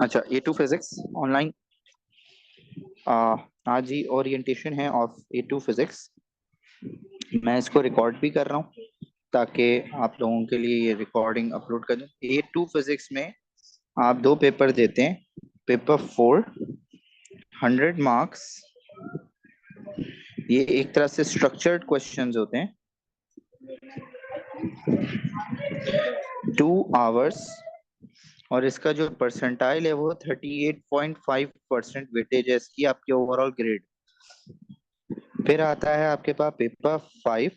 अच्छा, A2 physics online. आज ही orientation है ऑफ A2 फिजिक्स। मैं इसको रिकॉर्ड भी कर रहा हूँ ताकि आप लोगों के लिए ये रिकॉर्डिंग अपलोड कर दूँ। A2 फिजिक्स में आप दो पेपर देते हैं। पेपर 4 100 मार्क्स, ये एक तरह से स्ट्रक्चर्ड क्वेश्चंस होते हैं। 2 आवर्स, और इसका जो परसेंटाइल है वो 38.5% वेटेज है इसकी आपके ओवरऑल ग्रेड। फिर आता है आपके पास पेपर 5,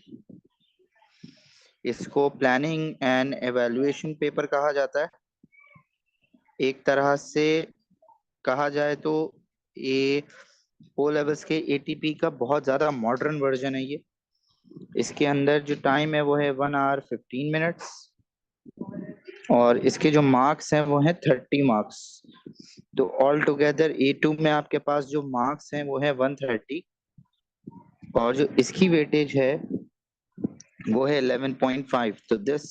इसको प्लानिंग एंड एवेल्युएशन पेपर कहा जाता है। एक तरह से कहा जाए तो ये ओ लेवल्स के एटीपी का बहुत ज्यादा मॉडर्न वर्जन है ये। इसके अंदर जो टाइम है वो है 1 आवर 15 मिनट्स, और इसके जो मार्क्स हैं वो हैं 30 मार्क्स। तो ऑल टुगेदर A2 में आपके पास जो मार्क्स हैं वो है 130, और जो इसकी वेटेज है वो है 11.5। तो दिस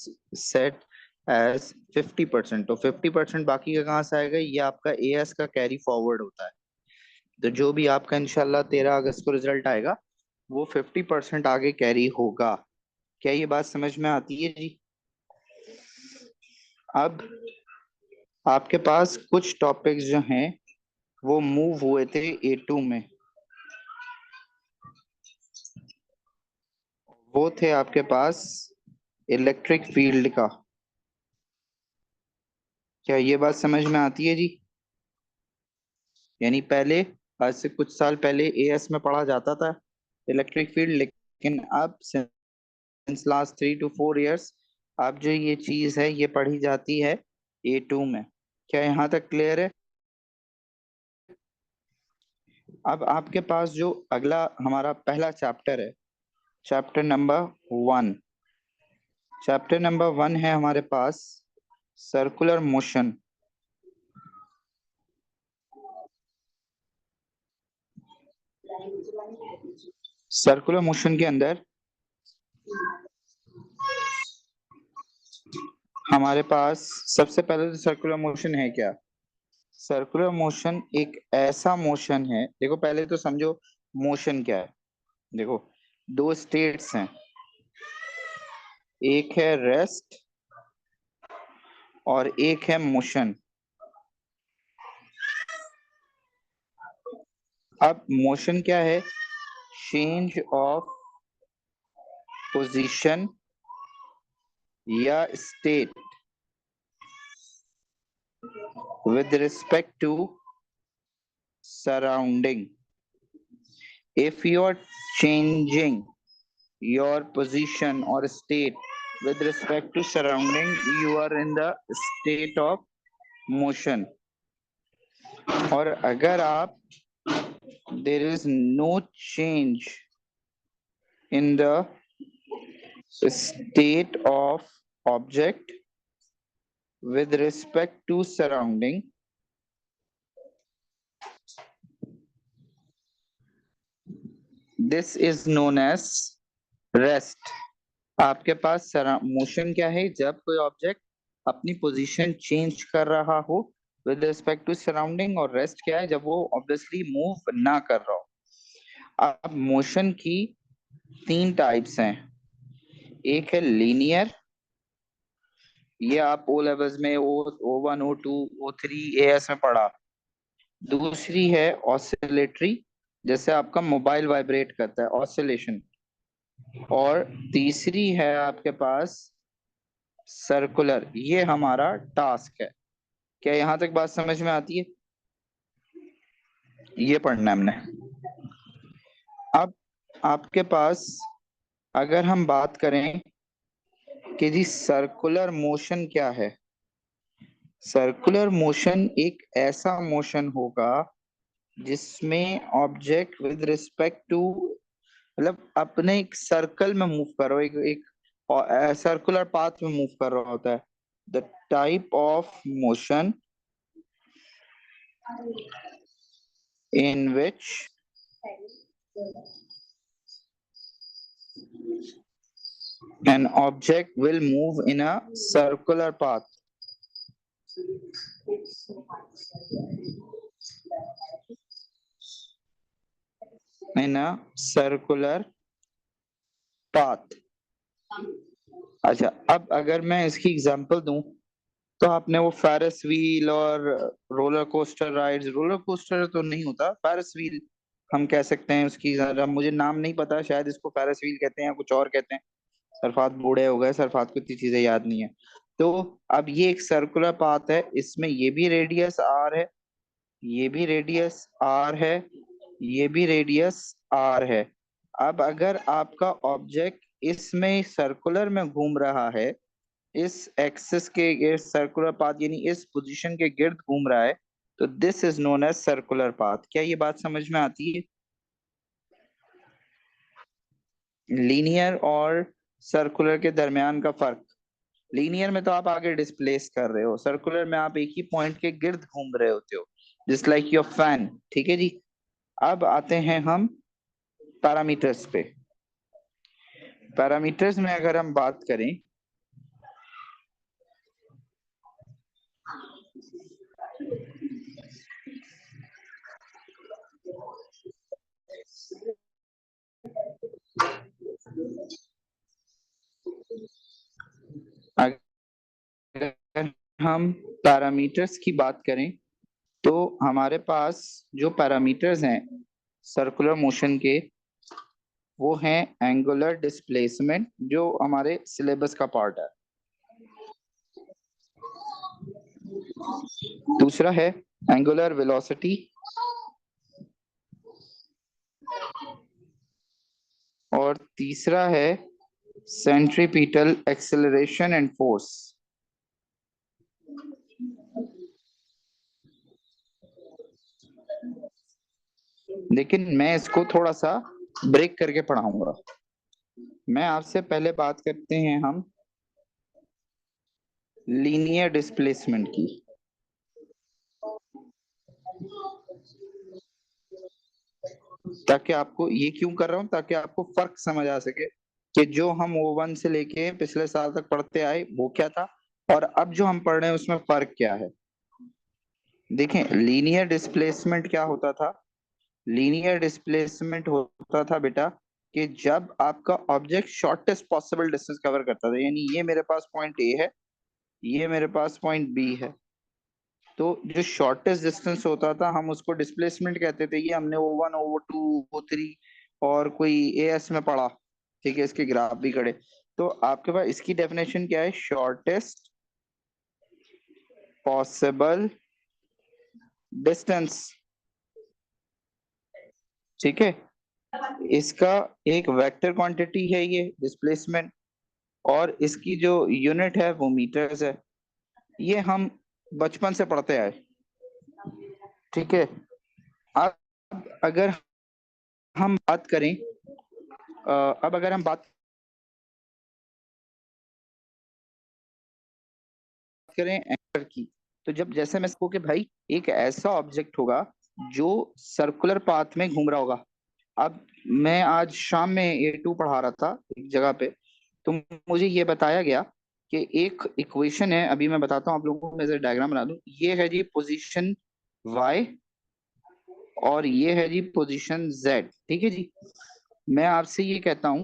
सेट एज 50%। तो 50% बाकी का कहाँ से आएगा? ये आपका AS का कैरी फॉरवर्ड होता है। तो जो भी आपका इंशाल्लाह 13 अगस्त को रिजल्ट आएगा वो 50% आगे कैरी होगा। क्या ये बात समझ में आती है जी? अब आपके पास कुछ टॉपिक्स जो हैं वो मूव हुए थे A2 में। वो थे आपके पास इलेक्ट्रिक फील्ड का। क्या ये बात समझ में आती है जी? यानी पहले, आज से कुछ साल पहले AS में पढ़ा जाता था इलेक्ट्रिक फील्ड, लेकिन अब सिंस लास्ट 3 to 4 years अब जो ये चीज है ये पढ़ी जाती है A2 में। क्या यहाँ तक क्लियर है? अब आपके पास जो अगला हमारा पहला चैप्टर है, चैप्टर नंबर 1। चैप्टर नंबर 1 है हमारे पास सर्कुलर मोशन। सर्कुलर मोशन के अंदर हमारे पास सबसे पहले तो सर्कुलर मोशन है क्या? सर्कुलर मोशन एक ऐसा मोशन है, देखो पहले तो समझो मोशन क्या है। देखो, दो स्टेट्स हैं, एक है रेस्ट और एक है मोशन। अब मोशन क्या है? चेंज ऑफ पोजीशन या state with respect to surrounding. If you are changing your position or state with respect to surrounding, you are in the state of motion. और अगर आप there is no change in the state of object with respect to surrounding, this is known as rest. आपके पास motion क्या है? जब कोई object अपनी position change कर रहा हो विद रिस्पेक्ट टू सराउंडिंग, और रेस्ट क्या है? जब वो ऑब्वियसली मूव ना कर रहा हो। अब मोशन की 3 टाइप्स हैं। एक है लीनियर, ये आप ओ लेवल्स में O1 O2 O3 AS में पढ़ा। दूसरी है ऑसिलेटरी, जैसे आपका मोबाइल वाइब्रेट करता है, ऑसिलेशन। और तीसरी है आपके पास सर्कुलर, ये हमारा टास्क है। क्या यहां तक बात समझ में आती है? ये पढ़ना है हमने। अब आपके पास अगर हम बात करें कि जी सर्कुलर मोशन क्या है, सर्कुलर मोशन एक ऐसा मोशन होगा जिसमें ऑब्जेक्ट विद रिस्पेक्ट टू, मतलब अपने एक सर्कल में मूव कर रहा हो, एक सर्कुलर पाथ में मूव कर रहा होता है। The type of motion in which an object will move in a circular path. In a circular path. अच्छा, अब अगर मैं इसकी एग्जांपल दूं तो आपने वो फेरिस व्हील और roller coaster rides, roller coaster तो नहीं होता, फेरिस व्हील हम कह सकते हैं उसकी, जरा मुझे नाम नहीं पता, शायद इसको फेरिस व्हील कहते हैं या कुछ और कहते हैं। सरफात बूढ़े हो गए, सरफात को इतनी चीजें याद नहीं है। तो अब ये एक सर्कुलर पाथ है, इसमें ये भी रेडियस आर है, ये भी रेडियस आर है, ये भी रेडियस आर है। अब अगर आपका ऑब्जेक्ट इसमें सर्कुलर में घूम रहा है, इस एक्सिस के, इस सर्कुलर पाथ यानी इस पोजीशन के गिर्द घूम रहा है, तो this is known as circular path. क्या ये बात समझ में आती है? लीनियर और सर्कुलर के दरमियान का फर्क, लीनियर में तो आप आगे डिस्प्लेस कर रहे हो, सर्कुलर में आप एक ही पॉइंट के गिर्द घूम रहे होते हो, जस्ट लाइक योर फैन। ठीक है जी। अब आते हैं हम पैरामीटर्स पे। पैरामीटर्स में अगर हम बात करें, अगर हम पैरामीटर्स की बात करें तो हमारे पास जो पैरामीटर्स हैं सर्कुलर मोशन के, वो हैं एंगुलर डिस्प्लेसमेंट, जो हमारे सिलेबस का पार्ट है। दूसरा है एंगुलर वेलोसिटी, और तीसरा है सेंट्रीपिटल एक्सेलरेशन एंड फोर्स। लेकिन मैं इसको थोड़ा सा ब्रेक करके पढ़ाऊंगा। मैं आपसे पहले बात करते हैं हम लीनियर डिस्प्लेसमेंट की। ताकि आपको ये क्यों कर रहा हूं, ताकि आपको फर्क समझ आ सके कि जो हम O1 से लेके पिछले साल तक पढ़ते आए वो क्या था, और अब जो हम पढ़ रहे हैं उसमें फर्क क्या है। देखें, लीनियर डिस्प्लेसमेंट क्या होता था? लीनियर डिस्प्लेसमेंट होता था बेटा कि जब आपका object shortest possible distance cover करता था, यानी ये मेरे पास पॉइंट ए है, ये मेरे पास पॉइंट बी है, तो जो शॉर्टेस्ट डिस्टेंस होता था हम उसको डिस्प्लेसमेंट कहते थे। ये हमने O1 O2 O3 और कोई एएस में पढ़ा। ठीक है, इसके ग्राफ भी खड़े। तो आपके पास इसकी डेफिनेशन क्या है? Shortest possible distance. ठीक है, इसका एक वेक्टर क्वांटिटी है ये डिस्प्लेसमेंट, और इसकी जो यूनिट है वो मीटर्स है। ये हम बचपन से पढ़ते आए। ठीक है। अब अगर हम बात करें, अब अगर हम बात करें एंकर की, तो जब जैसे मैं इसको कि भाई एक ऐसा ऑब्जेक्ट होगा जो सर्कुलर पाथ में घूम रहा होगा। अब मैं आज शाम में A2 पढ़ा रहा था एक जगह पे, तो मुझे ये बताया गया कि एक इक्वेशन है, अभी मैं बताता हूँ आप लोगों को, मैं डायग्राम बना दूं। ये है जी पोजीशन y, और ये है जी पोजीशन z। ठीक है जी। मैं आपसे ये कहता हूं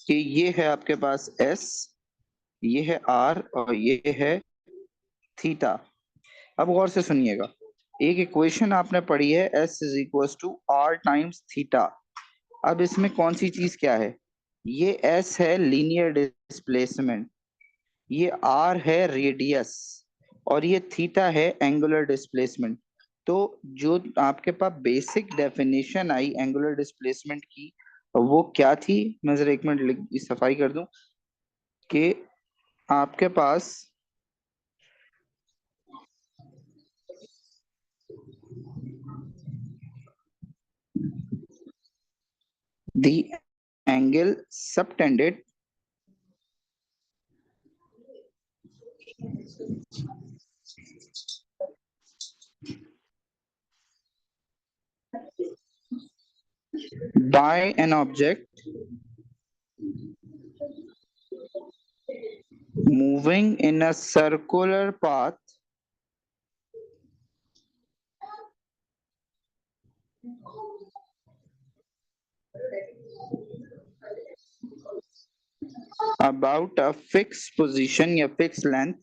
कि ये है आपके पास s, ये है r, और ये है थीटा। अब गौर से सुनिएगा, एक इक्वेशन आपने पढ़ी है s is equal to are times theta. अब इसमें कौन सी चीज क्या है? ये s है लीनियर डिस्प्लेसमेंट, ये r है रेडियस, और ये थीटा है एंगुलर डिस्प्लेसमेंट। तो जो आपके पास बेसिक डेफिनेशन आई एंगुलर डिस्प्लेसमेंट की, वो क्या थी? मैं जरा एक मिनट सफाई कर दूं कि आपके पास the angle subtended by an object moving in a circular path about a fixed position या fixed length,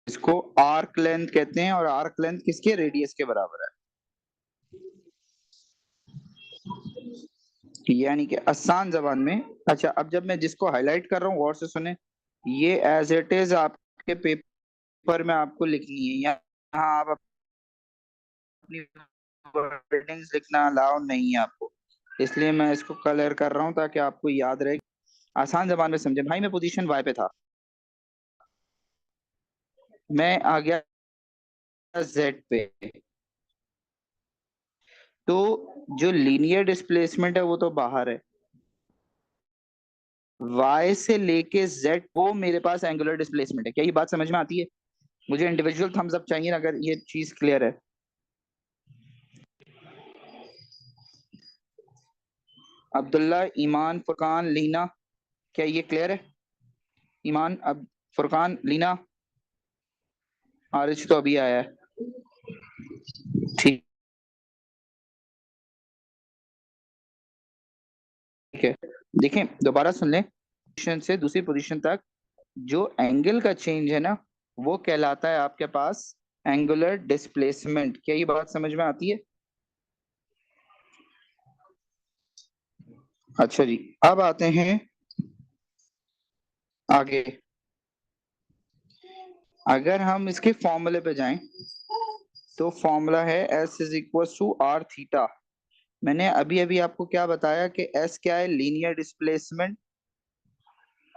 इसको आर्क लेंथ कहते हैं, और आर्क लेंथ किसके, रेडियस के बराबर है। यानी कि आसान जबान में, अच्छा अब जब मैं जिसको हाईलाइट कर रहा हूँ गौर से सुने, ये एज इट इज आपके पेपर में आपको लिखनी है, यहाँ आप अपनी वर्डिंग्स लिखना अलाउ नहीं है आपको, इसलिए मैं इसको कलर कर रहा हूँ ताकि आपको याद रहे, आसान जबान में समझे। भाई मैं पोजीशन वाई पे था, मैं आ गया जेड पे, तो जो लीनियर डिस्प्लेसमेंट है वो तो बाहर है, y से लेके z वो मेरे पास एंगुलर डिस्प्लेसमेंट है। क्या ये बात समझ में आती है? मुझे इंडिविजुअल थम्स अप चाहिए अगर ये चीज क्लियर है। अब्दुल्ला, ईमान, फुरकान, लीना, क्या ये क्लियर है? ईमान, अब फुरकान, लीना, आरिश तो अभी आया है, ठीक है। देखें दोबारा सुन लें, पोजीशन से दूसरी पोजीशन तक जो एंगल का चेंज है ना, वो कहलाता है आपके पास एंगुलर डिस्प्लेसमेंट। क्या ये बात समझ में आती है? अच्छा जी, अब आते हैं आगे। अगर हम इसके फॉर्मूले पे जाएं तो फॉर्मूला है S is equal to are theta. मैंने अभी अभी आपको क्या बताया कि S क्या है, लीनियर डिस्प्लेसमेंट,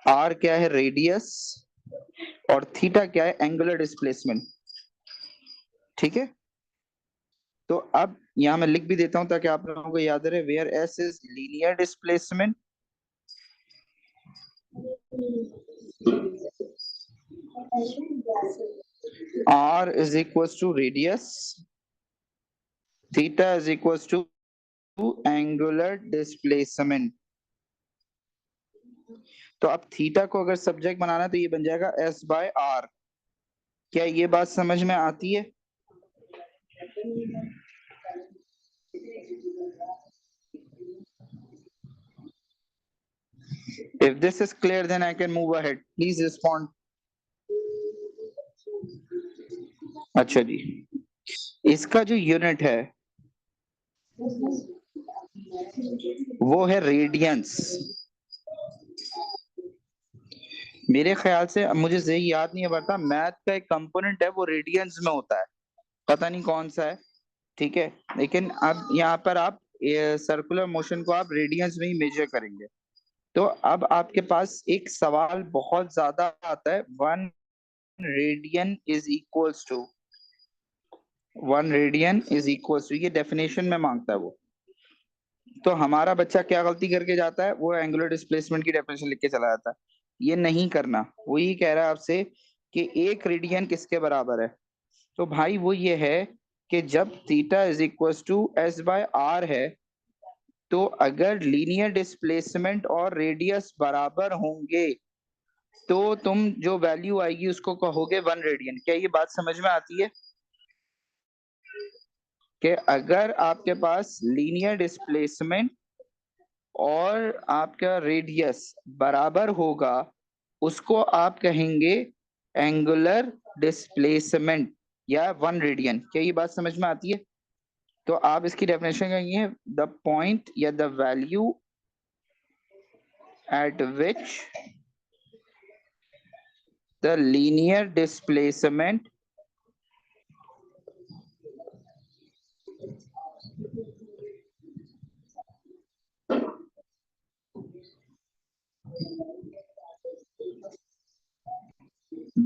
R क्या है, रेडियस, और थीटा क्या है, एंगुलर डिस्प्लेसमेंट। ठीक है, तो अब यहां मैं लिख भी देता हूं ताकि आप लोगों को याद रहे, where S is linear displacement, R is equals to radius, theta is equals to angular displacement। तो अब थीटा को अगर सब्जेक्ट बनाना है तो ये बन जाएगा S बाय R। क्या ये बात समझ में आती है? If this is clear, then I can move ahead. Please respond. अच्छा जी, इसका जो यूनिट है वो है रेडियंस। मेरे ख्याल से, अब मुझे सही याद नहीं है पड़ता, मैथ का एक कंपोनेंट है वो रेडियंस में होता है, पता नहीं कौन सा है, ठीक है, लेकिन अब यहाँ पर आप सर्कुलर मोशन को आप रेडियंस में ही मेजर करेंगे। तो अब आपके पास एक सवाल बहुत ज्यादा आता है, 1 radian is equals to 1 radian is equals to, ये डेफिनेशन में मांगता है वो। तो हमारा बच्चा क्या गलती करके जाता है, वो एंगुलर डिस्प्लेसमेंट की डेफिनेशन लिख के चला जाता है। ये नहीं करना, वो ये कह रहा है आपसे कि 1 रेडियन किसके बराबर है। तो भाई वो ये है कि जब theta is equal to S by R है, तो अगर लीनियर डिस्प्लेसमेंट और रेडियस बराबर होंगे तो तुम जो वैल्यू आएगी उसको कहोगे 1 रेडियन। क्या ये बात समझ में आती है कि अगर आपके पास लीनियर डिस्प्लेसमेंट और आपका रेडियस बराबर होगा, उसको आप कहेंगे एंगुलर डिस्प्लेसमेंट या 1 रेडियन। क्या ये बात समझ में आती है? तो आप इसकी डेफिनेशन कहेंगे, द पॉइंट या the value eight which the linear displacement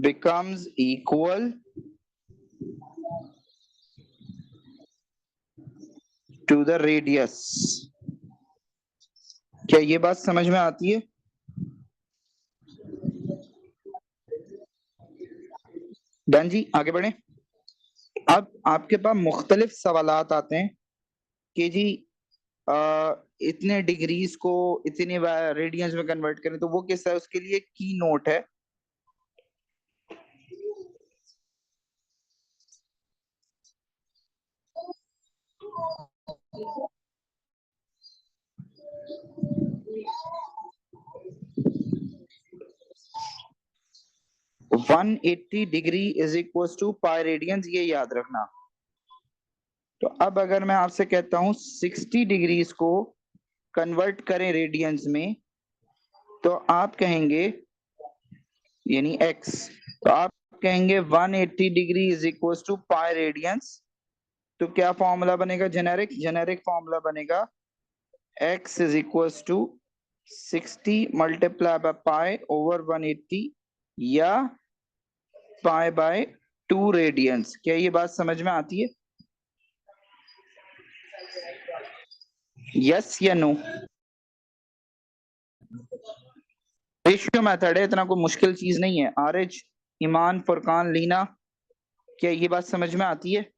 becomes equal to the radius। क्या ये बात समझ में आती है? डन जी, आगे बढ़े। अब आपके पास मुख्तलिफ सवालात आते हैं कि जी इतने डिग्रीज को इतने रेडियंस में कन्वर्ट करें, तो वो किस है, उसके लिए की नोट है। One 180 degree is equal to pi radians, ये याद रखना। तो अब अगर मैं आपसे कहता हूं 60 डिग्रीज को कन्वर्ट करें रेडियंस में, तो आप कहेंगे, यानी x, तो आप कहेंगे 180 degree is equal to pi radians. तो क्या फॉर्मूला बनेगा, जेनेरिक फॉर्मूला बनेगा x is equal to 60 multiply by pi over 180 या पाई बाय 2 रेडियंस। क्या ये बात समझ में आती है? यस या नो? रेशियो मेथड है, इतना कोई मुश्किल चीज नहीं है। आरिज, ईमान, फुरकान, लीना, क्या ये बात समझ में आती है?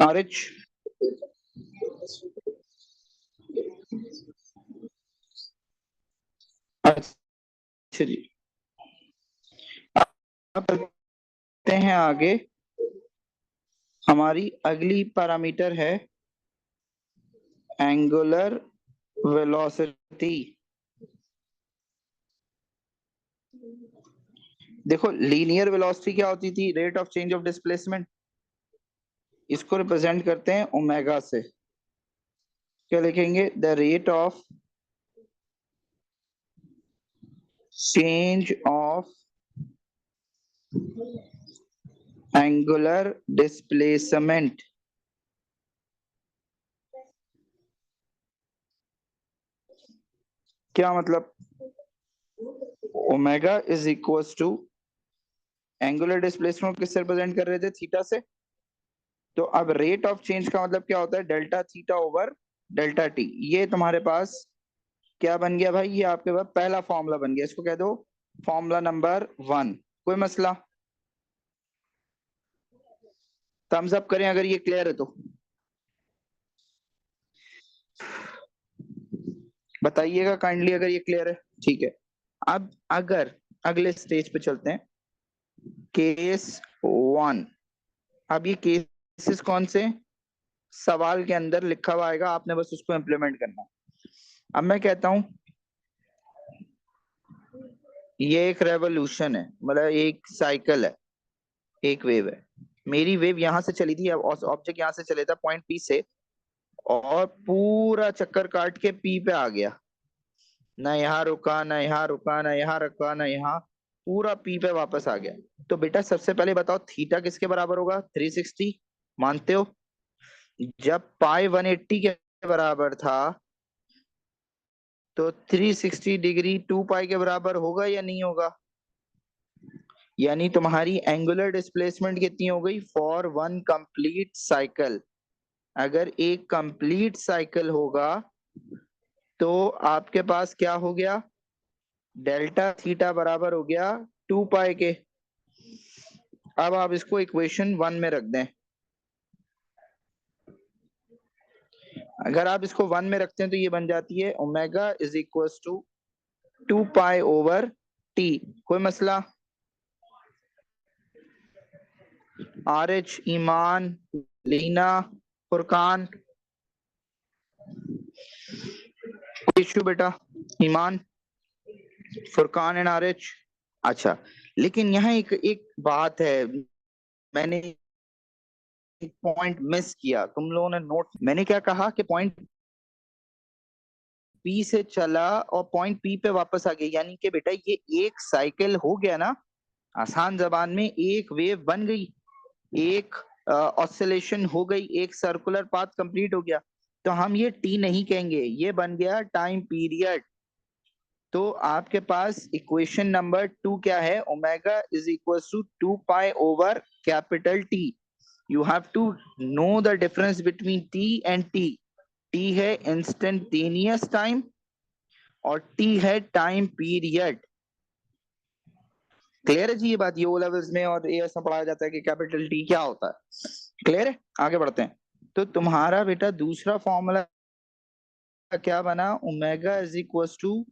आरिज, अच्छा जी। अब चलते हैं आगे। हमारी अगली पैरामीटर है एंगुलर वेलोसिटी। देखो, लीनियर वेलोसिटी क्या होती थी, rate of change of displacement. इसको रिप्रेजेंट करते हैं ओमेगा से। क्या लिखेंगे, the rate of change of angular displacement. क्या मतलब, omega is equal to angular displacement किससे रिप्रेजेंट कर रहे थे, थीटा से। तो अब रेट ऑफ चेंज का मतलब क्या होता है, delta theta over delta T. ये तुम्हारे पास क्या बन गया भाई, ये आपके पास पहला फॉर्मूला बन गया। इसको कह दो फॉर्मूला नंबर 1। कोई मसला? थम्स अप करें अगर ये क्लियर है तो, बताइएगा काइंडली अगर ये क्लियर है। ठीक है, अब अगर अगले स्टेज पे चलते हैं, केस 1। अब ये केसेस कौन से, सवाल के अंदर लिखा हुआ आएगा, आपने बस उसको इम्प्लीमेंट करना है। अब मैं कहता हूं ये एक रेवोल्यूशन है, मतलब एक साइकिल है, एक वेव है। मेरी वेव यहां से चली थी, अब ऑब्जेक्ट यहां से चले था पॉइंट पी से, और पूरा चक्कर काट के पी पे आ गया। ना यहाँ रुका, ना यहाँ रुका, ना यहाँ रुका, ना यहाँ, पूरा पी पे वापस आ गया। तो बेटा सबसे पहले बताओ थीटा किसके बराबर होगा, 360। मानते हो? जब पाई 180 के बराबर था, तो 360 डिग्री 2 पाई के बराबर होगा या नहीं होगा? यानी तुम्हारी एंगुलर डिस्प्लेसमेंट कितनी हो गई, फॉर वन कंप्लीट साइकिल। अगर एक कंप्लीट साइकिल होगा, तो आपके पास क्या हो गया, डेल्टा थीटा बराबर हो गया 2 पाई के। अब आप इसको इक्वेशन 1 में रख दें। अगर आप इसको 1 में रखते हैं तो ये बन जाती है omega is equal to 2 pi over T. कोई मसला? आरिज, ईमान, लीना, फुरकान, कोई इशू बेटा? ईमान, फुरकान एंड आरिज। अच्छा, लेकिन यहाँ एक एक बात है, मैंने एक पॉइंट मिस किया, तुम लोगों ने नोट, मैंने क्या कहा कि पॉइंट पी से चला और पॉइंट पी पे वापस आ गया, यानी कि बेटा ये एक साइकिल हो गया ना। आसान जबान में एक वेव बन गई, एक ऑसिलेशन हो गई, एक सर्कुलर पाथ कंप्लीट हो गया। तो हम ये टी नहीं कहेंगे, ये बन गया टाइम पीरियड। तो आपके पास इक्वेशन नंबर 2 क्या है, omega is equal to 2 pi over capital T. You have to know the difference between T and T. T है इंस्टेंटेनियस टाइम और टी है टाइम पीरियड। क्लियर है जी ये बात? ये ओ लेवल्स में और ये ऐसा पढ़ाया जाता है कि कैपिटल टी क्या होता है। क्लियर है? आगे बढ़ते हैं। तो तुम्हारा बेटा दूसरा फॉर्मूला क्या बना? ओमेगा इज इक्वल टू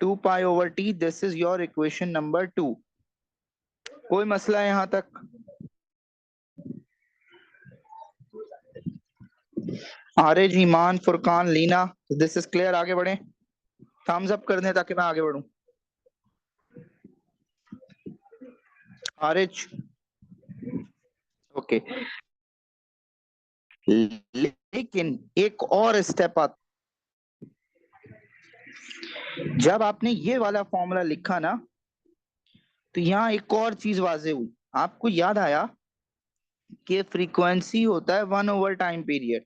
2 पाई/टी। This is your equation number 2। कोई मसला है यहां तक? Ariz, Iman, Furqan, Leena, this is clear? आगे बढ़े, थम्स अप कर दें ताकि मैं आगे बढ़ूं। आरिज, ओके। लेकिन एक और स्टेप आता, जब आपने ये वाला फॉर्मूला लिखा ना, तो यहाँ एक और चीज वाजे हुई। आपको याद आया कि फ्रीक्वेंसी होता है 1/टाइम पीरियड।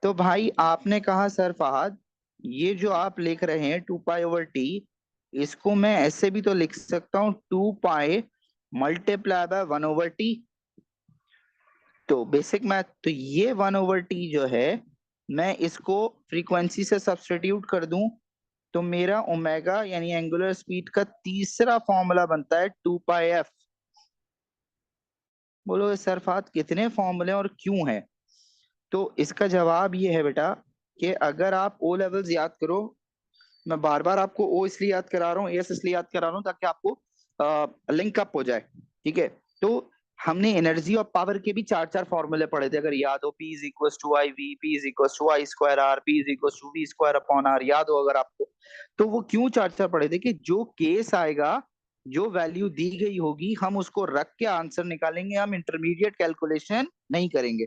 तो भाई आपने कहा सर फहद, ये जो आप लिख रहे हैं 2 पाई/टी, इसको मैं ऐसे भी तो लिख सकता हूँ 2 पाई मल्टीप्लाई बाय 1/टी। तो बेसिक मैथ, तो ये 1/टी जो है, मैं इसको फ्रीक्वेंसी से सब्स्टिट्यूट कर दूं, तो मेरा ओमेगा यानी एंगुलर स्पीड का तीसरा फॉर्मूला बनता है 2 पाई एफ। बोलो सर फहद कितने फॉर्मूले और क्यों है? तो इसका जवाब ये है बेटा कि अगर आप ओ लेवल्स याद करो, मैं बार बार आपको ओ इसलिए याद करा रहा हूँ, एस इसलिए याद करा रहा हूँ ताकि आपको लिंक अप हो जाए। ठीक है? तो हमने एनर्जी और पावर के भी चार चार फॉर्मूले पढ़े थे, अगर याद हो। P is equal to I V, P is equal to I square R, P is equal to V square upon R, याद हो अगर आपको। तो वो क्यों चार चार पढ़े थे? कि जो केस आएगा, जो वैल्यू दी गई होगी, हम उसको रख के आंसर निकालेंगे, हम इंटरमीडिएट कैलकुलेशन नहीं करेंगे।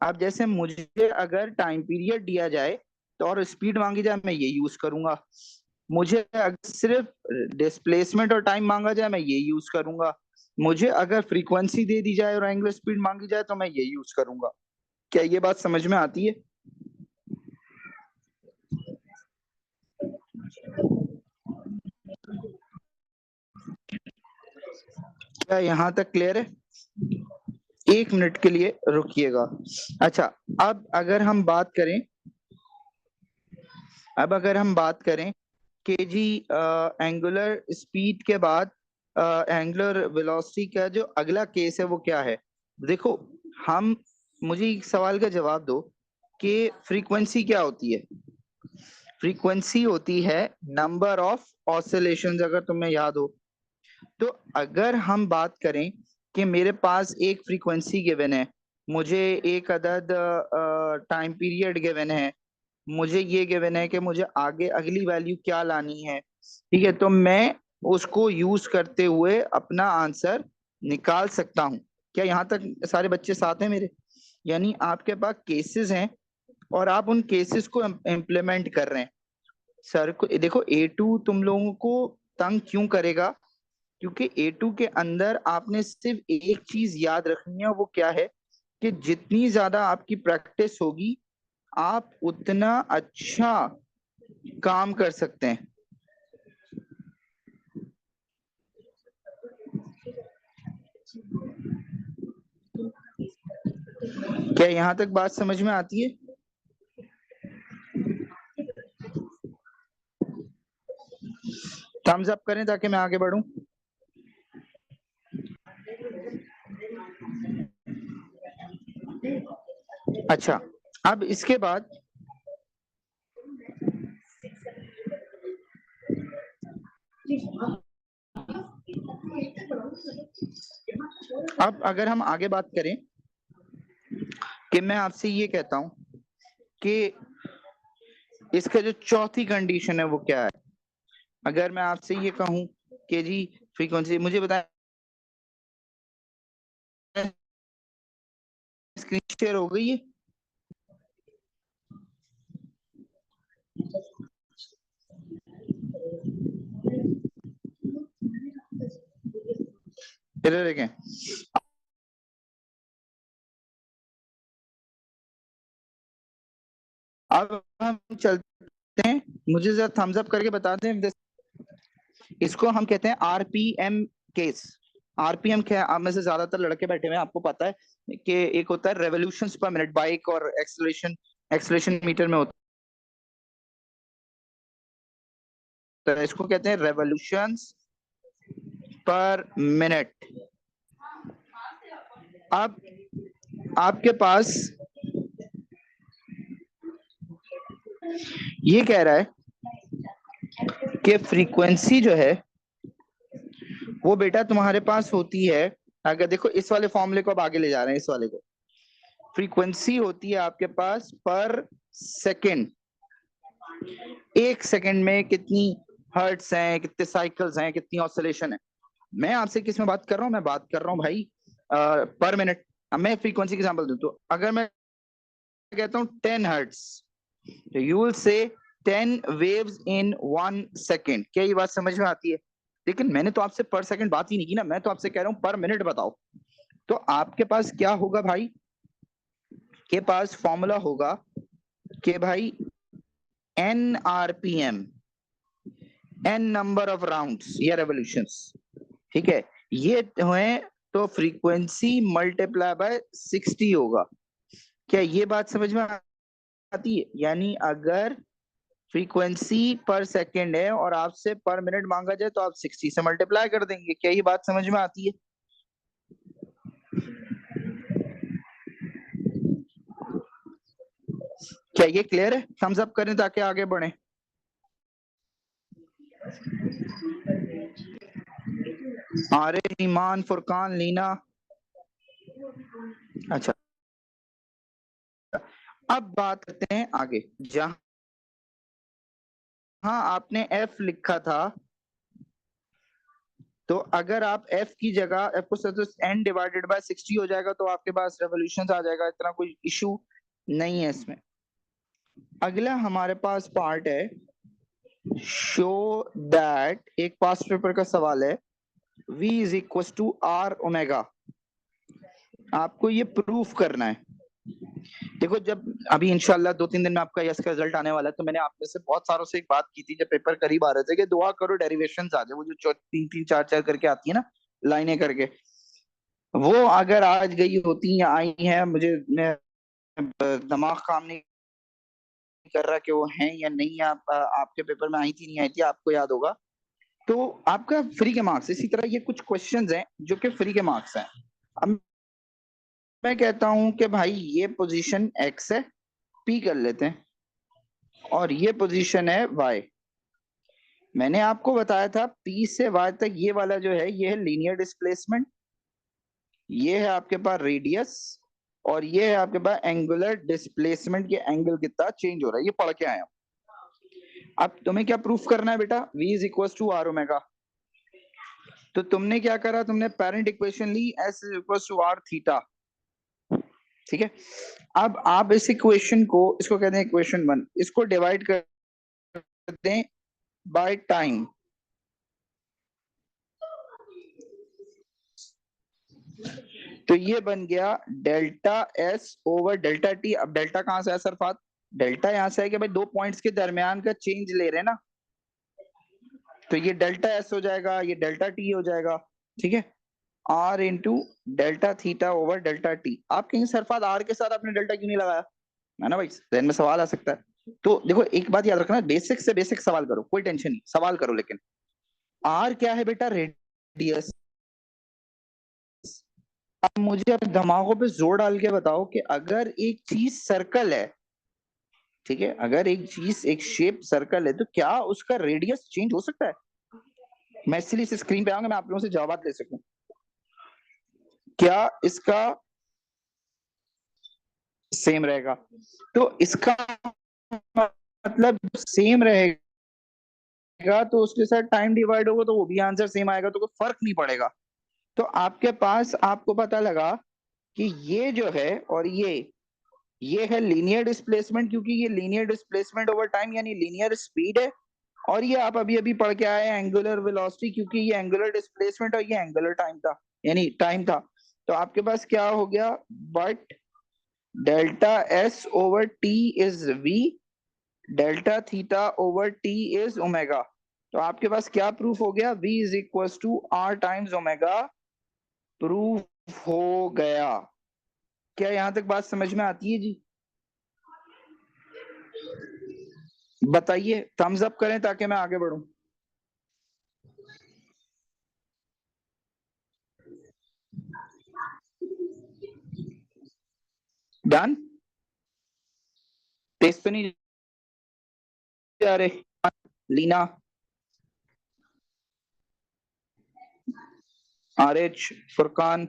अब जैसे मुझे अगर टाइम पीरियड दिया जाए तो और स्पीड मांगी जाए, मैं ये यूज करूंगा। मुझे अगर सिर्फ डिस्प्लेसमेंट और टाइम मांगा जाए, मैं ये यूज करूंगा। मुझे अगर फ्रीक्वेंसी दे दी जाए और एंगुलर स्पीड मांगी जाए, तो मैं ये यूज करूंगा। क्या ये बात समझ में आती है? क्या यहाँ तक क्लियर है? 1 मिनट के लिए रुकिएगा। अच्छा, अब अगर हम बात करें, अब अगर हम बात करें कि जी एंगुलर स्पीड के बाद एंगुलर वेलोसिटी का जो अगला केस है वो क्या है? देखो, हम, मुझे एक सवाल का जवाब दो कि फ्रीक्वेंसी क्या होती है? फ्रीक्वेंसी होती है नंबर ऑफ ऑसिलेशंस, अगर तुम्हें याद हो। तो अगर हम बात करें कि मेरे पास एक फ्रीक्वेंसी गिवन है, मुझे एक अदद टाइम पीरियड गिवन है, मुझे ये गिवन है कि मुझे आगे अगली वैल्यू क्या लानी है। ठीक है? तो मैं उसको यूज करते हुए अपना आंसर निकाल सकता हूं। क्या यहाँ तक सारे बच्चे साथ हैं मेरे? यानी आपके पास केसेस हैं और आप उन केसेस को इम्प्लीमेंट कर रहे हैं। सर को देखो, A2 तुम लोगों को तंग क्यों करेगा? क्योंकि A2 के अंदर आपने सिर्फ एक चीज याद रखनी है, वो क्या है? कि जितनी ज्यादा आपकी प्रैक्टिस होगी, आप उतना अच्छा काम कर सकते हैं। क्या यहाँ तक बात समझ में आती है? थम्स अप करें ताकि मैं आगे बढ़ूं। अच्छा, अब इसके बाद अब अगर हम आगे बात करें कि मैं आपसे ये कहता हूं कि इसका जो चौथी कंडीशन है वो क्या है? अगर मैं आपसे ये कहूं कि जी फ्रीक्वेंसी, मुझे बताएं, स्क्रीन शेयर हो गई है? इधर देखें। अब हम चलते हैं, मुझे जरा थम्स अप करके बता दें। इसको हम कहते हैं आरपीएम केस। आरपीएम क्या है? आप में से ज्यादातर लड़के बैठे हुए हैं, आपको पता है कि एक होता है रेवोल्यूशंस पर मिनट, बाइक और एक्सेलरेशन, एक्सेलरेशन मीटर में होता है। इसको कहते हैं रेवोल्यूशंस पर मिनट। अब आपके पास ये कह रहा है कि फ्रीक्वेंसी जो है वो बेटा तुम्हारे पास होती है, अगर देखो इस वाले फॉर्मूले को अब आगे ले जा रहे हैं, इस वाले को, फ्रीक्वेंसी होती है आपके पास पर सेकंड, एक सेकंड में कितनी हर्ट्स हैं, कितने साइकिल्स हैं, कितनी ऑसिलेशन है। मैं आपसे किस में बात कर रहा हूँ, मैं बात कर रहा हूँ भाई पर मिनट। अब मैं फ्रीक्वेंसी की एग्जांपल दूं तो अगर मैं कहता हूँ 10 हर्ट्स, तो you will say 10 waves in 1 second. क्या ये बात समझ में आती है? लेकिन मैंने तो आपसे पर सेकंड बात ही नहीं की ना, मैं तो आपसे कह रहा हूँ पर मिनट बताओ। तो आपके पास क्या होगा भाई, के पास फॉर्मूला होगा कि भाई N RPM, N number of rounds या रेवोल्यूशंस, ठीक है, ये हुए तो फ्रीक्वेंसी मल्टीप्लाई बाय 60 होगा। क्या ये बात समझ में आती है? यानी अगर फ्रीक्वेंसी पर सेकंड है और आपसे पर मिनट मांगा जाए तो आप 60 से मल्टीप्लाई कर देंगे। क्या ये बात समझ में आती है? क्या ये क्लियर है? थम्स अप करें ताकि आगे बढ़े। आरे, ईमान, फुरकान, लीना। अच्छा, अब बात करते हैं आगे। जहां आपने एफ लिखा था, तो अगर आप एफ की जगह एफ को एन डिवाइडेड बाय 60 हो जाएगा तो आपके पास रेवोल्यूशन आ जाएगा, इतना कोई इशू नहीं है इसमें। अगला हमारे पास पार्ट है शो दैट, एक पास्ट पेपर का सवाल है, v is equal to are omega. आपको ये प्रूफ करना है। देखो, जब अभी इंशाल्लाह 2-3 दिन में आपका यस का रिजल्ट आने वाला है, तो मैंने आप में से बहुत सारों से एक बात की थी जब पेपर करीब आ रहे थे कि दुआ करो डेरिवेशन आ जाए, वो जो 3-3 4-4 करके आती है ना, लाइनें करके, वो अगर आज गई होती या आई है, मुझे दिमाग काम नहीं कर रहा कि वो हैं या नहीं। आपके पेपर में आई थी नहीं आई थी, आपको याद होगा। तो आपका फ्री के मार्क्स, इसी तरह ये कुछ क्वेश्चंस हैं जो कि फ्री के मार्क्स हैं। अब मैं कहता हूं कि भाई ये पोजीशन एक्स है, पी कर लेते हैं, और ये पोजीशन है वाई। मैंने आपको बताया था पी से वाई तक ये वाला जो है ये है लीनियर डिस्प्लेसमेंट, ये है आपके पास रेडियस, और ये है आपके पास एंगुलर डिस्प्लेसमेंट के एंगल कितना चेंज हो रहा है, ये पढ़ के आया। अब तुम्हें क्या प्रूफ करना है बेटा, v is equal to are omega. तो तुमने क्या करा, तुमने पेरेंट इक्वेशन ली s is equal to are theta, ठीक है। अब आप इस इक्वेशन को, इसको कहते हैं इक्वेशन 1, इसको डिवाइड कर दें बाय टाइम। तो ये बन गया delta s over delta T. अब डेल्टा कहां से है सरफात? डेल्टा यहां से है कि भाई दो पॉइंट्स के दरमियान का चेंज ले रहे हैं ना, तो ये डेल्टा एस हो जाएगा, ये डेल्टा टी हो जाएगा, ठीक है। R into delta theta over delta t. आप कहीं सरफात आर के साथ आपने डेल्टा क्यों नहीं लगाया? है ना भाई, जहन में सवाल आ सकता है। तो देखो एक बात याद रखना, बेसिक से बेसिक सवाल करो, कोई टेंशन नहीं, सवाल करो। लेकिन आर क्या है बेटा? रेडियस। अब मुझे अपने दिमागों पे जोर डाल के बताओ कि अगर एक चीज सर्कल है, ठीक है, अगर एक चीज एक शेप सर्कल है, तो क्या उसका रेडियस चेंज हो सकता है? मैं इसलिए इस स्क्रीन पे आऊंगा, मैं आप लोगों से जवाब ले सकूं। क्या इसका सेम रहेगा? तो इसका मतलब सेम रहेगा, तो उसके साथ टाइम डिवाइड होगा तो वो भी आंसर सेम आएगा, तो कोई फर्क नहीं पड़ेगा। तो आपके पास, आपको पता लगा कि ये जो है और ये है लीनियर डिस्प्लेसमेंट, क्योंकि ये लीनियर डिस्प्लेसमेंट ओवर टाइम यानी लीनियर स्पीड है। और ये आप अभी अभी पढ़ के आए हैं एंगुलर वेलोसिटी, क्योंकि ये एंगुलर डिस्प्लेसमेंट और ये एंगुलर टाइम था, यानी टाइम था। तो आपके पास क्या हो गया, but delta s over t is v, delta theta over t is omega. तो आपके पास क्या प्रूफ हो गया, v is equal to are times omega, proof हो गया। क्या यहां तक बात समझ में आती है जी? बताइए, थम्स अप करें ताकि मैं आगे बढ़ूं। डन। तेज तो नहीं जा रहे? लीना, आरिज, फुरकान,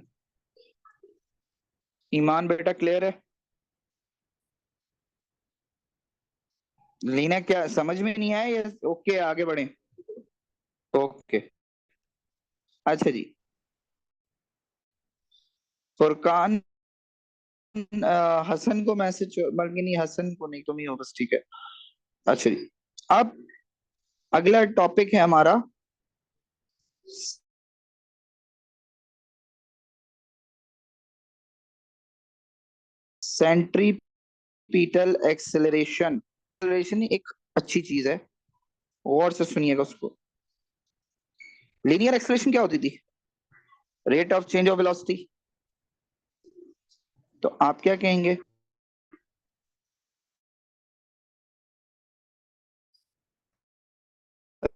ईमान बेटा क्लियर है? लीना क्या समझ में नहीं आया? ये ओके आगे बढ़े। ओके अच्छा जी। फुरकान हसन को मैसेज, बल्कि नहीं हसन को नहीं, तुम ही हो बस, ठीक है। अच्छा जी। अब अगला टॉपिक है हमारा सेंट्रीपीटल एक्सेलरेशन। एक्सेलरेशन एक अच्छी चीज है, और से सुनिएगा उसको। लीनियर एक्सेलरेशन क्या होती थी? Rate of change of velocity. तो आप क्या कहेंगे?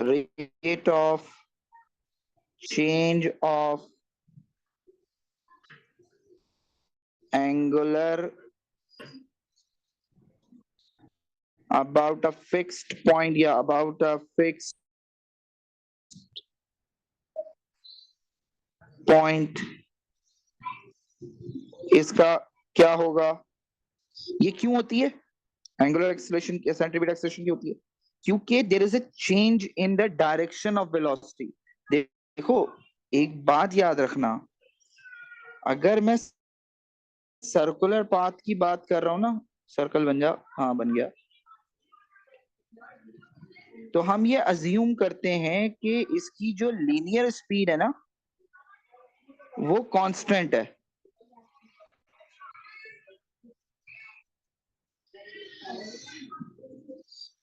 Rate of change of angular about a fixed point, या about a fixed point, इसका क्या होगा? ये क्यों होती है? एंगुलर एक्सेलरेशन, सेंट्रीपिटल एक्सेलरेशन की होती है क्योंकि there is a change in the direction of velocity. देखो, एक बात याद रखना, अगर मैं सर्कुलर पाथ की बात कर रहा हूं ना, सर्कल बन जा, हाँ बन गया, तो हम ये अज्यूम करते हैं कि इसकी जो लीनियर स्पीड है ना, वो कांस्टेंट है।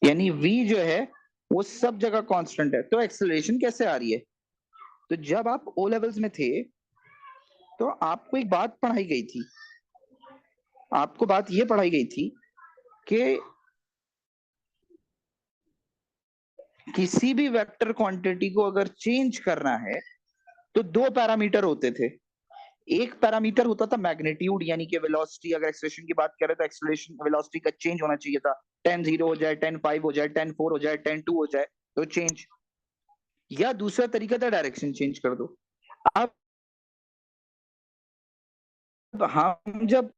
यानी v जो है वो सब जगह कांस्टेंट है। तो एक्सेलरेशन कैसे आ रही है? तो जब आप ओ लेवल्स में थे तो आपको एक बात पढ़ाई गई थी, आपको बात ये पढ़ाई गई थी कि किसी भी वेक्टर क्वांटिटी को अगर चेंज करना है तो दो पैरामीटर होते थे। एक पैरामीटर होता था मैग्नीट्यूड, यानी कि वेलोसिटी, अगर एक्सेलरेशन की बात करें तो एक्सेलरेशन वेलोसिटी का चेंज होना चाहिए था, 10 0 हो जाए, 10 5 हो जाए, 10 4 हो जाए, 10 2 हो जाए तो चेंज। या दूसरा तरीका था डायरेक्शन चेंज कर दो। अब हम जब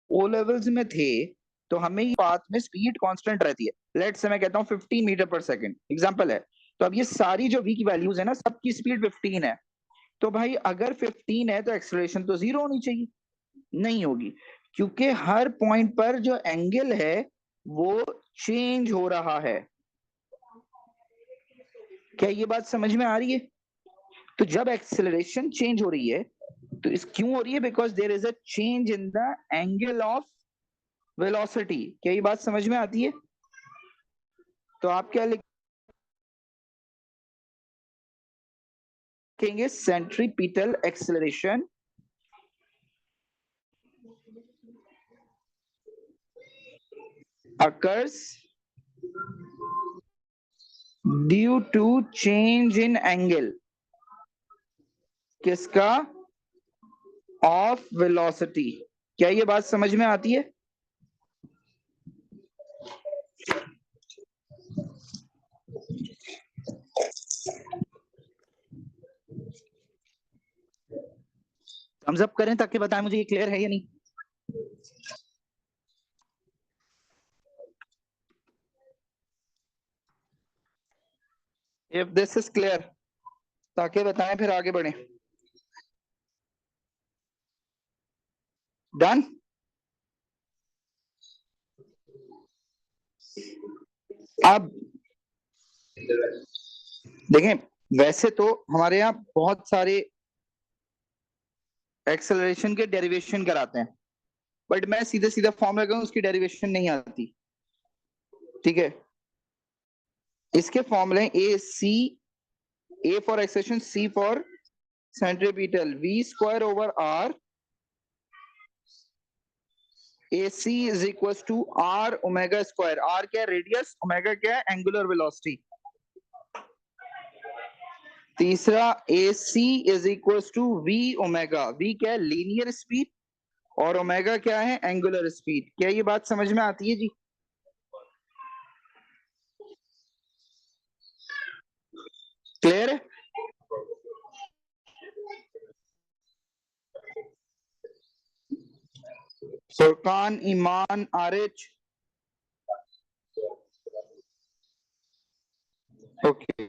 ओ लेवल्स में थे तो हमें ये पाथ में स्पीड कांस्टेंट रहती है। लेट्स से मैं कहता हूँ 15 मीटर पर सेकंड, एग्जांपल है। तो अब ये सारी जो v की वैल्यूज है ना, सबकी स्पीड 15 है। तो भाई अगर 15 है तो एक्सेलरेशन तो जीरो होनी चाहिए, नहीं होगी, क्योंकि हर पॉइंट पर जो एंगल है वो चेंज हो रहा है। क्या ये बात समझ में आ रही है? तो जब एक्सेलरेशन चेंज हो रही है तो इस क्यों हो रही है? Because there is a change in the angle of velocity. क्या ये बात समझ में आती है? तो आप क्या लिखेंगे? Centripetal acceleration occurs due to change in angle, किसका? Of velocity. क्या ये बात समझ में आती है? थम्स अप करें ताकि बताएं मुझे ये क्लियर है या नहीं। इफ दिस इज क्लियर ताकि बताएं, फिर आगे बढ़े। डन। अब देखें, वैसे तो हमारे यहाँ बहुत सारे एक्सेलरेशन के डेरिवेशन कराते हैं, बट मैं सीधे सीधे फॉर्मूला कहूं उसकी डेरिवेशन नहीं आती, ठीक है। इसके फॉर्मूले A C, A for acceleration, C for centripetal, V square over R, A C is equal to are omega square. R क्या है? रेडियस, ओमेगा क्या है? Angular velocity. तीसरा A C is equal to V omega. V क्या है? Linear speed. और omega क्या है? Angular speed. क्या ये बात समझ में आती है जी? क्लियर है? फुरकान, ईमान, आरिज। ओके।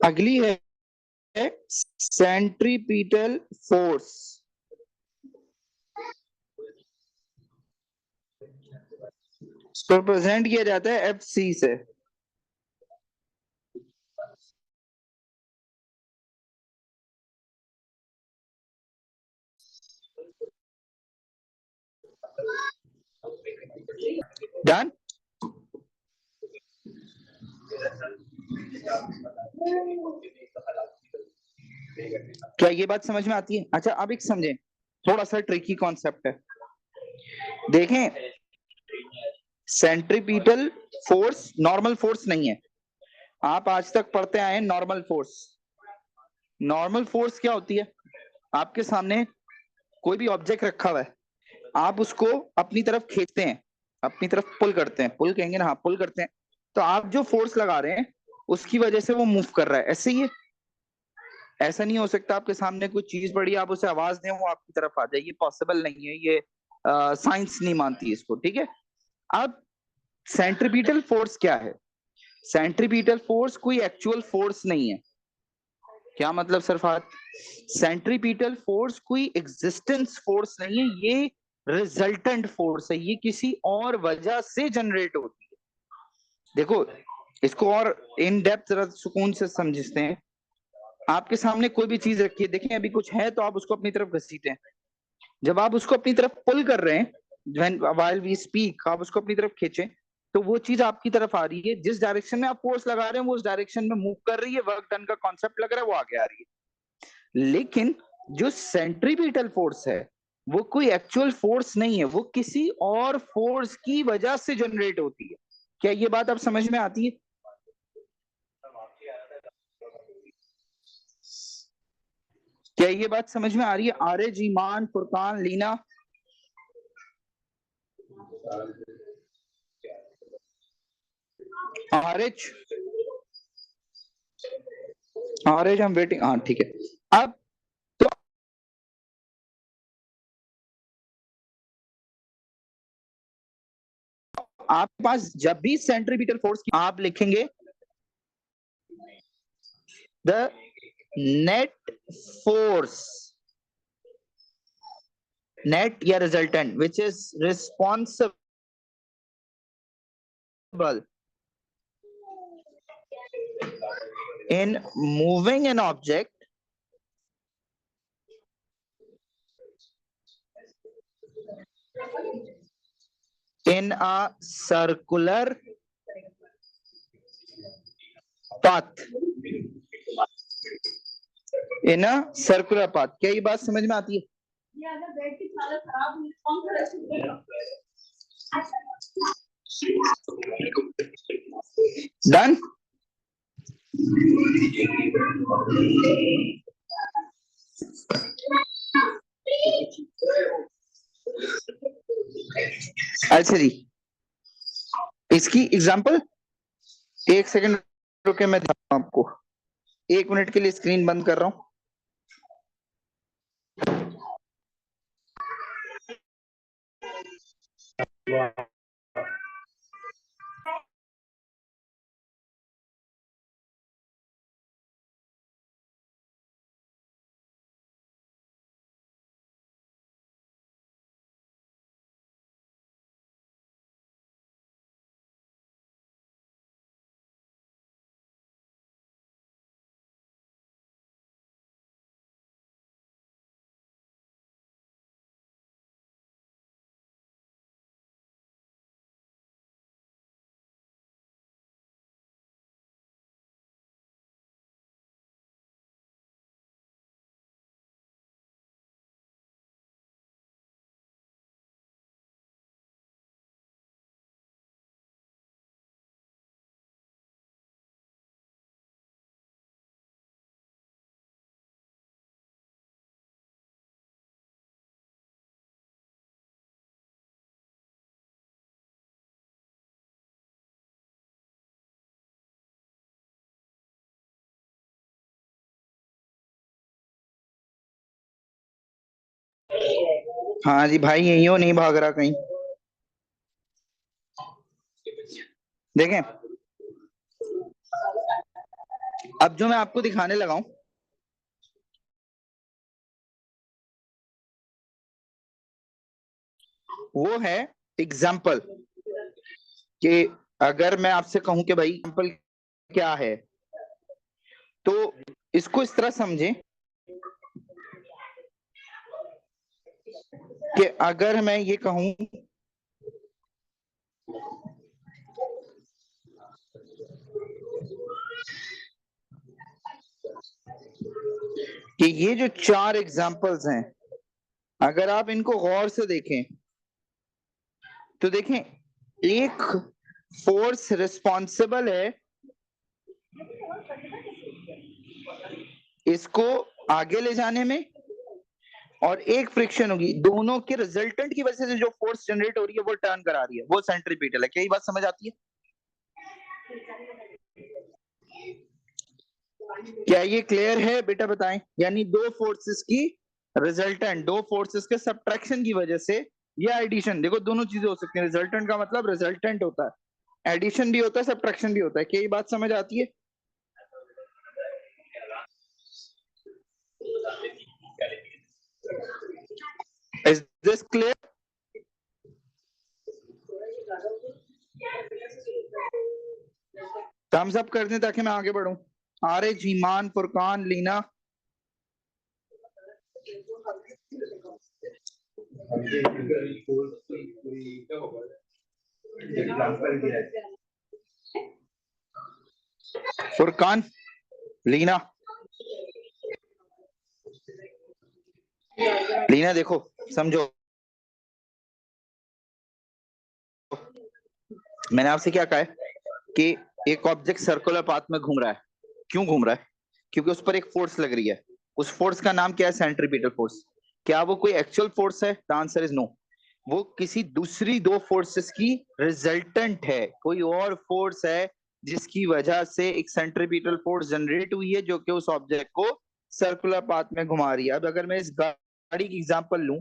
अगली है सेंट्रीपिटल फोर्स। इसको प्रेजेंट किया जाता है एफ सी से। डन। क्या ये बात समझ में आती है? अच्छा, अब एक समझें, थोड़ा सा ट्रिकी कॉन्सेप्ट है। देखें, सेंट्रीपिटल फोर्स नॉर्मल फोर्स नहीं है। आप आज तक पढ़ते आए हैं नॉर्मल फोर्स। नॉर्मल फोर्स क्या होती है? आपके सामने कोई भी ऑब्जेक्ट रखा हुआ है, आप उसको अपनी तरफ खींचते हैं, अपनी तरफ पुल करते हैं, पुल कहेंगे ना, हाँ पुल करते हैं, तो आप जो फोर्स लगा रहे हैं उसकी वजह से वो मूव कर रहा है। ऐसे ही है। ऐसा नहीं हो सकता आपके सामने कोई चीज पड़ी, आप उसे आवाज दें वो आपकी तरफ आ जाए, ये पॉसिबल नहीं है। ये साइंस नहीं मानती इसको, ठीक है। अब सेंट्रीपिटल फोर्स क्या है? सेंट्रीपिटल फोर्स कोई एक्चुअल फोर्स नहीं है। क्या मतलब सर फात? सेंट्रीपिटल फोर्स कोई एग्जिस्टेंस फोर्स नहीं है, ये रिजल्टेंट फोर्स है। ये किसी और वजह से जनरेट होती है। देखो, इसको और इन डेप्थ जरा सुकून से समझते हैं। आपके सामने कोई भी चीज रखी है, देखें अभी कुछ है तो आप उसको अपनी तरफ घसीटे हैं। जब आप उसको अपनी तरफ पुल कर रहे हैं, व्हेन व्हाइल वी स्पीक, आप उसको अपनी तरफ खींचें, तो वो चीज आपकी तरफ आ रही है। जिस डायरेक्शन में आप फोर्स लगा रहे हैं वो उस डायरेक्शन में मूव कर रही है, वर्क डन का कॉन्सेप्ट लग रहा है, वो आगे आ रही है। लेकिन जो सेंट्रीपिटल फोर्स है वो कोई एक्चुअल फोर्स नहीं है, वो किसी और फोर्स की वजह से जनरेट होती है। क्या ये बात आप समझ में आती है? क्या ये बात समझ में आ रही है? Ariz, Iman, Furqan, Leena. Ariz, Ariz, I am waiting. हाँ ठीक है। अब तो आपके पास जब भी सेंट्रीपिटल फोर्स की आप लिखेंगे द नेट फोर्स, नेट या resultant which is responsible in moving an object in a circular path, in a circular path। क्या ये बात समझ में आती है? डन। अच्छा जी, इसकी एग्जांपल, एक सेकंड रुके, मैं दिखाता हूं आपको। 1 मिनट के लिए स्क्रीन बंद कर रहा हूँ। हाँ जी भाई, यही हो, नहीं भाग रहा कहीं। देखें, अब जो मैं आपको दिखाने लगा हूं वो है एग्जाम्पल। कि अगर मैं आपसे कहूं कि भाई एग्जाम्पल क्या है, तो इसको इस तरह समझें कि अगर मैं ये कहूं कि ये जो चार एग्जाम्पल्स हैं, अगर आप इनको गौर से देखें तो देखें, एक फोर्स रिस्पॉन्सिबल है इसको आगे ले जाने में, और एक फ्रिक्शन होगी, दोनों के रिजल्टेंट की वजह से जो फोर्स जनरेट हो रही है वो टर्न करा रही है, वो सेंट्रीपिटल है। क्या ये बात समझ आती है? क्या ये क्लियर है बेटा, बताएं। यानी दो फोर्सेस की रिजल्टेंट, दो फोर्सेस के सब्ट्रैक्शन की वजह से, या एडिशन, देखो दोनों चीजें हो सकती हैं। रिजल्टेंट का मतलब रिजल्टेंट होता है, एडिशन भी होता है, सब्ट्रैक्शन भी होता है। क्या ये बात समझ आती है? Is this clear? Thumbs up कर दें ताकि मैं आगे बढ़ूं। आरिज, ईमान, फुरकान, लीना। फुरकान, लीना। लीना देखो, समझो, मैंने आपसे क्या कहा है कि एक ऑब्जेक्ट सर्कुलर पाथ में घूम रहा है। क्यों घूम रहा है? क्योंकि उस पर एक फोर्स लग रही है। उस फोर्स का नाम क्या है? Centripetal force. क्या वो कोई एक्चुअल फोर्स है? The answer is no. वो किसी दूसरी दो फोर्सेस की रिजल्टेंट है, कोई और फोर्स है जिसकी वजह से एक सेंट्रीपिटल फोर्स जनरेट हुई है जो कि उस ऑब्जेक्ट को सर्कुलर पाथ में घुमा रही है। अब अगर मैं इस गाड़ी की एग्जांपल लूं,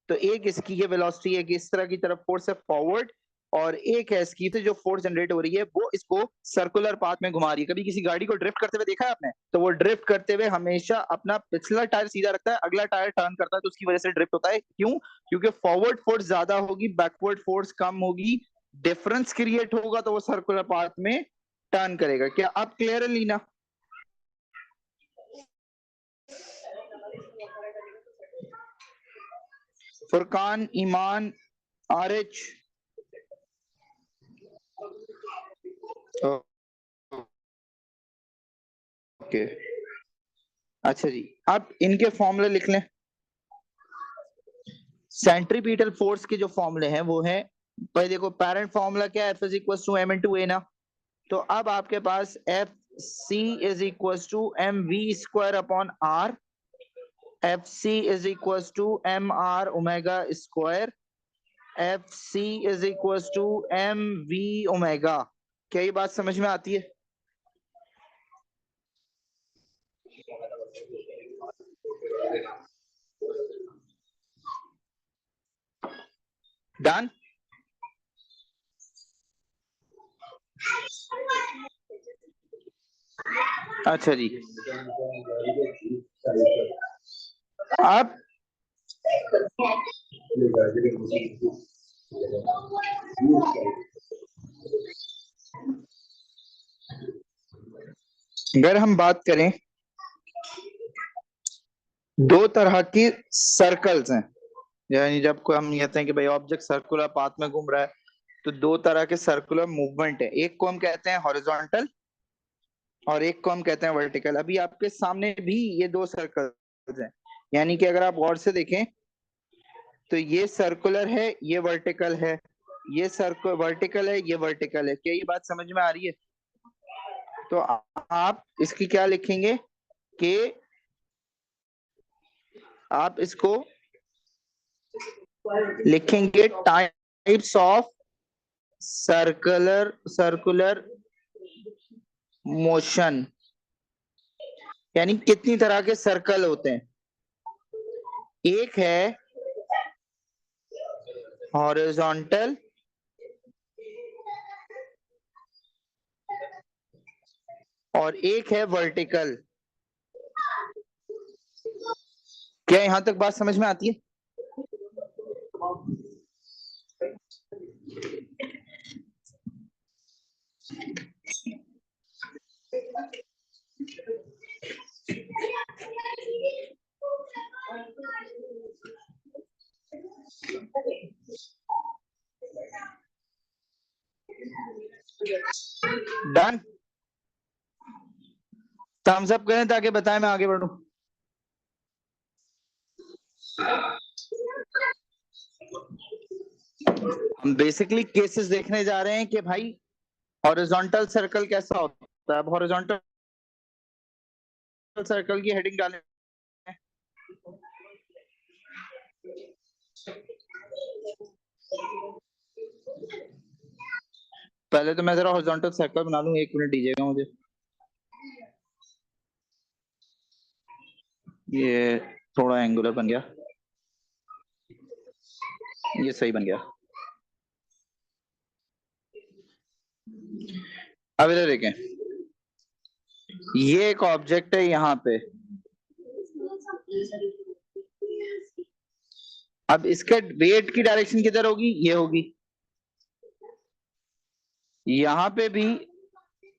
तो एक इसकी ये वेलोसिटी है कि इस तरह की तरफ फोर्स है फॉरवर्ड, और एक है इसकी से जो फोर्स जनरेट हो रही है वो इसको सर्कुलर पाथ में घुमा रही है। कभी किसी गाड़ी को ड्रिफ्ट करते हुए देखा है आपने? तो वो ड्रिफ्ट करते हुए हमेशा अपना पिछला टायर सीधा रखता है, अगला टायर टर्न करता है, तो उसकी वजह से ड्रिफ्ट होता है। क्यों? क्योंकि फॉरवर्ड फोर्स ज्यादा होगी, बैकवर्ड फोर्स कम होगी, डिफरेंस क्रिएट होगा, तो वो सर्कुलर पाथ में टर्न करेगा। क्या आप क्लियर है लीना? फुरकान, ईमान, आरिज। ओके, अच्छा जी, आप इनके फॉर्मूले लिख लें। सेंट्रीपिटल फोर्स के जो फॉर्मूले हैं वो है, भाई देखो, पैरेंट फॉर्मूला क्या है? F is equal to M into A ना। तो अब आपके पास F C is equal to M V square upon R, F C is equal to M R omega square, F C is equal to M V omega. क्या ये बात समझ में आती है? डन। अच्छा जी, अब अगर हम बात करें, दो तरह की सर्कल्स हैं। यानी जब को हम कहते हैं कि भाई ऑब्जेक्ट सर्कुलर पाथ में घूम रहा है, तो दो तरह के सर्कुलर मूवमेंट है। एक को हम कहते हैं हॉरिजॉन्टल और एक को हम कहते हैं वर्टिकल। अभी आपके सामने भी ये दो सर्कल्स हैं। यानी कि अगर आप गौर से देखें तो ये सर्कुलर है, ये वर्टिकल है, ये सर्कल वर्टिकल है, ये वर्टिकल है। क्या ये बात समझ में आ रही है? तो आप इसकी क्या लिखेंगे कि आप इसको लिखेंगे types of circular circular motion, यानी कितनी तरह के सर्कल होते हैं। एक है हॉरिजॉन्टल और एक है वर्टिकल। क्या यहां तक बात समझ में आती है? डन। थम्स अप करें ताकि बताएं मैं आगे बढ़ूं। हम बेसिकली केसेस देखने जा रहे हैं कि भाई हॉरिजॉन्टल सर्कल कैसा होता है। अब हॉरिजॉन्टल सर्कल की हेडिंग डालें। पहले तो मैं जरा हॉरिजॉन्टल सर्कल बना लूं, 1 मिनट दीजिएगा मुझे। ये थोड़ा एंगुलर बन गया, ये सही बन गया। अब इधर देखें, ये एक ऑब्जेक्ट है यहाँ पे। अब इसके वेट की डायरेक्शन किधर होगी? ये होगी। यहाँ पे भी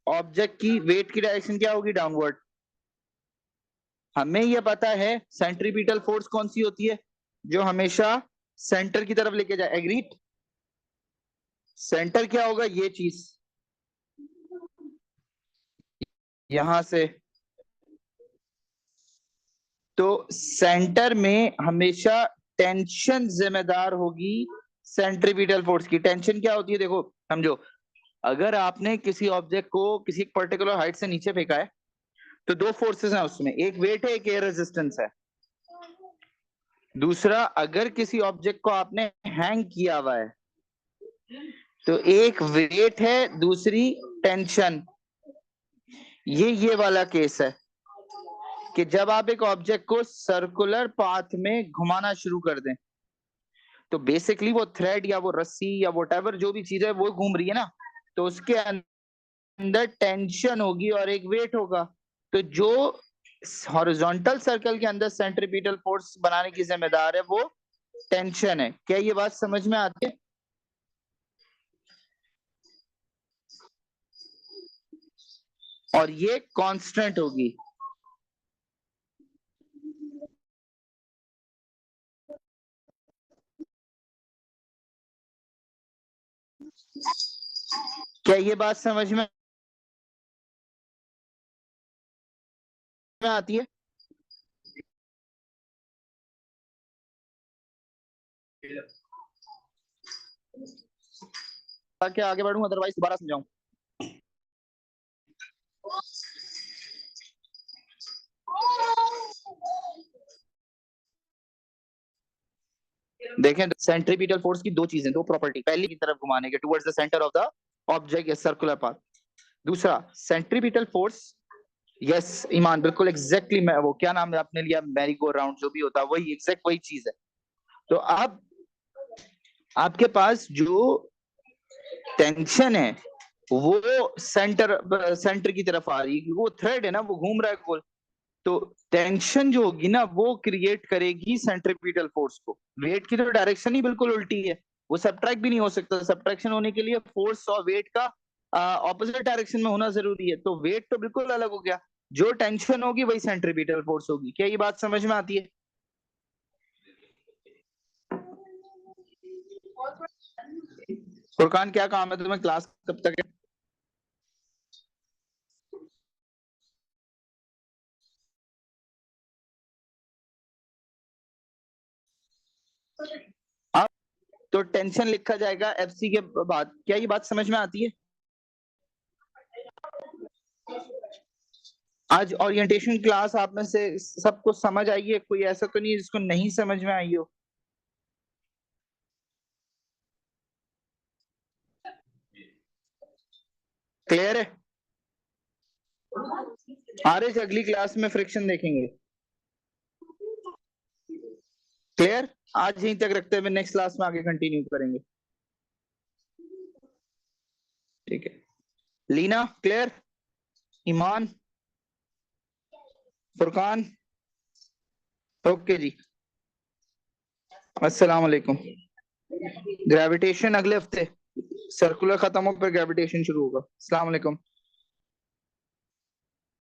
ऑब्जेक्ट की वेट की डायरेक्शन क्या होगी? डाउनवर्ड। हमें यह पता है सेंट्रीपिटल फोर्स कौन सी होती है, जो हमेशा सेंटर की तरफ लेके जाए। एग्रीड? सेंटर क्या होगा? ये चीज यहां से। तो सेंटर में हमेशा टेंशन जिम्मेदार होगी सेंट्रीपिटल फोर्स की। टेंशन क्या होती है? देखो समझो, अगर आपने किसी ऑब्जेक्ट को किसी पर्टिकुलर हाइट से नीचे फेंका है तो दो फोर्सेस हैं उसमें, एक वेट है, एक एयर रेजिस्टेंस है। दूसरा, अगर किसी ऑब्जेक्ट को आपने हैंग किया हुआ है तो एक वेट है, दूसरी टेंशन। ये वाला केस है कि जब आप एक ऑब्जेक्ट को सर्कुलर पाथ में घुमाना शुरू कर दें तो बेसिकली वो थ्रेड या वो रस्सी या वोटेवर जो भी चीज है वो घूम रही है ना, तो उसके अंदर टेंशन होगी और एक वेट होगा। तो जो हॉरिजॉन्टल सर्कल के अंदर सेंट्रीपिटल फोर्स बनाने की जिम्मेदार है वो टेंशन है। क्या ये बात समझ में आती है? और ये कांस्टेंट होगी। क्या ये बात समझ में आती है? क्या आगे बढ़ूं, अदरवाइज दोबारा समझाऊं? देखें, सेंट्रीपिटल फोर्स की दो चीजें, दो प्रॉपर्टी। पहली की तरफ घुमाने के, towards the centre of the object, circular path. दूसरा, सेंट्रीपिटल फोर्स, यस ईमान बिल्कुल एग्जैक्टली। मैं वो क्या नाम है आपने लिया, मैरी गो राउंड जो भी होता है, वही एग्जैक्ट वही चीज है। तो अब आपके पास जो टेंशन है वो सेंटर की तरफ आ रही है, वो थ्रेड है ना, वो घूम रहा है गोल। तो टेंशन जो होगी ना वो क्रिएट करेगी सेंट्रीपिटल फोर्स को। वेट की तो डायरेक्शन ही बिल्कुल उल्टी है, वो सब्ट्रैक्ट भी नहीं हो सकता। सब्ट्रैक्शन होने के लिए फोर्स और वेट का ऑपोजिट डायरेक्शन में होना जरूरी है। तो वेट तो बिल्कुल अलग हो गया, जो टेंशन होगी वही सेंट्रीपिटल फोर्स होगी। क्या ये बात समझ में आती है? फुरकान क्या काम है तुम्हें, क्लास कब तक है? हाँ, तो टेंशन लिखा जाएगा एफसी के बाद। क्या ये बात समझ में आती है? आज ओरिएंटेशन क्लास आप में से सबको समझ आई है? कोई ऐसा तो नहीं है जिसको नहीं समझ में आई हो? क्लियर है? आरिश अगली क्लास में फ्रिक्शन देखेंगे। क्लियर? आज यहीं तक रखते हुए नेक्स्ट क्लास में आगे कंटिन्यू करेंगे। ठीक है, लीना क्लियर? ईमान, फुरकान, ओके जी, अस्सलाम वालेकुम। ग्रेविटेशन अगले हफ्ते, सर्कुलर खत्म हो फिर ग्रेविटेशन शुरू होगा। अस्सलाम वालेकुम।